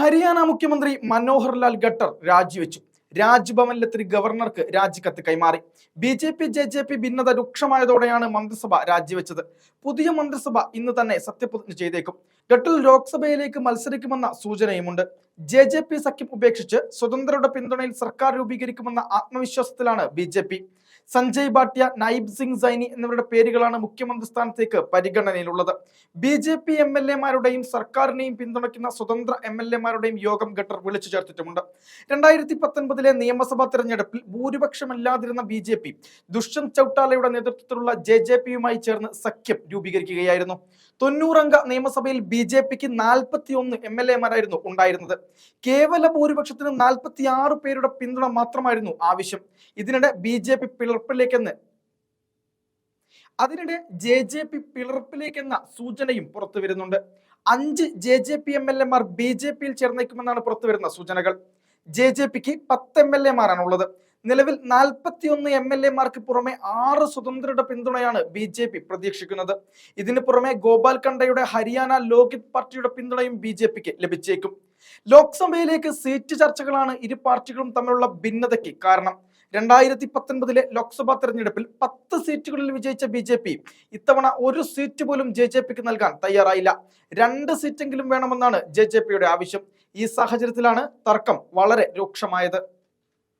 ഹരിയാന മുഖ്യമന്ത്രി മനോഹർ ലാൽ ഖട്ടർ രാജിവെച്ചു. രാജ്ഭവനിലെത്തി ഗവർണർക്ക് രാജിക്കത്ത് കൈമാറി. ബി.ജെ.പി. ജെ.ജെ.പി. ഭിന്നത രൂക്ഷമായതോടെയാണ് മന്ത്രിസഭ രാജിവെച്ചത്. പുതിയ മന്ത്രിസഭ ഇന്ന് തന്നെ സത്യപ്രതിജ്ഞ ചെയ്തേക്കും. ഖട്ടർ ലോക്സഭയിലേക്ക് മത്സരിക്കുമെന്ന സൂചനയുമുണ്ട്. ജെ.ജെ.പി. സഖ്യം ഉപേക്ഷിച്ച് സ്വതന്ത്രരുടെ പിന്തുണയിൽ സർക്കാർ രൂപീകരിക്കുമെന്ന ആത്മവിശ്വാസത്തിലാണ് ബി.ജെ.പി. സഞ്ജയ് ഭാട്ടിയ, നൈബ് സിംഗ് സൈനി എന്നിവരുടെ പേരുകളാണ് മുഖ്യമന്ത്രി സ്ഥാനത്തേക്ക് പരിഗണനയിലുള്ളത്. ബി.ജെ.പി. എം.എൽ.എമാരുടെയും സർക്കാരിനെയും പിന്തുണയ്ക്കുന്ന സ്വതന്ത്ര എം.എൽ.എമാരുടെയും യോഗം ഖട്ടർ വിളിച്ചു ചേർത്തിട്ടുമുണ്ട്. 2019 നിയമസഭാ തെരഞ്ഞെടുപ്പിൽ ഭൂരിപക്ഷമില്ലാതിരുന്ന ബി.ജെ.പി. ദുഷ്യന്ത് ചൌട്ടാലയുടെ നേതൃത്വത്തിലുള്ള ജെ.ജെ.പിയുമായി ചേർന്ന് സഖ്യം രൂപീകരിക്കുകയായിരുന്നു. 90 അംഗ നിയമസഭയിൽ ബി.ജെ.പിക്ക് 41 എം.എൽ.എമാരായിരുന്നു ഉണ്ടായിരുന്നത്. കേവല ഭൂരിപക്ഷത്തിന് 46 പേരുടെ പിന്തുണ മാത്രമായിരുന്നു ആവശ്യം. ഇതിനിടെ ബി.ജെ.പി. പിളർപ്പിലേക്കെന്ന സൂചനയും പുറത്തു വരുന്നുണ്ട്. 5 ജെ.ജെ.പി. എം.എൽ.എമാർ ബി.ജെ.പിയിൽ ചേർന്നേക്കുമെന്നാണ് പുറത്തുവരുന്ന സൂചനകൾ. ജെ.ജെ.പിക്ക് 10 എം.എൽ.എമാരാണുള്ളത്. നിലവിൽ 41 എം.എൽ.എമാർക്ക് പുറമെ 6 സ്വതന്ത്രരുടെ പിന്തുണയാണ് ബി.ജെ.പി. പ്രതീക്ഷിക്കുന്നത്. ഇതിന് പുറമെ ഗോപാൽ ഖണ്ഡയുടെ ഹരിയാന ലോക്ഹിത് പാർട്ടിയുടെ പിന്തുണയും ബി.ജെ.പിക്ക് ലഭിച്ചേക്കും. ലോക്സഭയിലേക്ക് സീറ്റ് ചർച്ചകളാണ് ഇരു പാർട്ടികളും തമ്മിലുള്ള ഭിന്നതയ്ക്ക് കാരണം. 2019 ലോക്സഭാ തെരഞ്ഞെടുപ്പിൽ 10 സീറ്റുകളിൽ വിജയിച്ച ബി.ജെ.പി. ഇത്തവണ ഒരു സീറ്റ് പോലും ജെ.ജെ.പിക്ക് നൽകാൻ തയ്യാറായില്ല. 2 സീറ്റെങ്കിലും വേണമെന്നാണ് ജെ.ജെ.പിയുടെ ആവശ്യം. ഈ സാഹചര്യത്തിലാണ് തർക്കം വളരെ രൂക്ഷമായത്.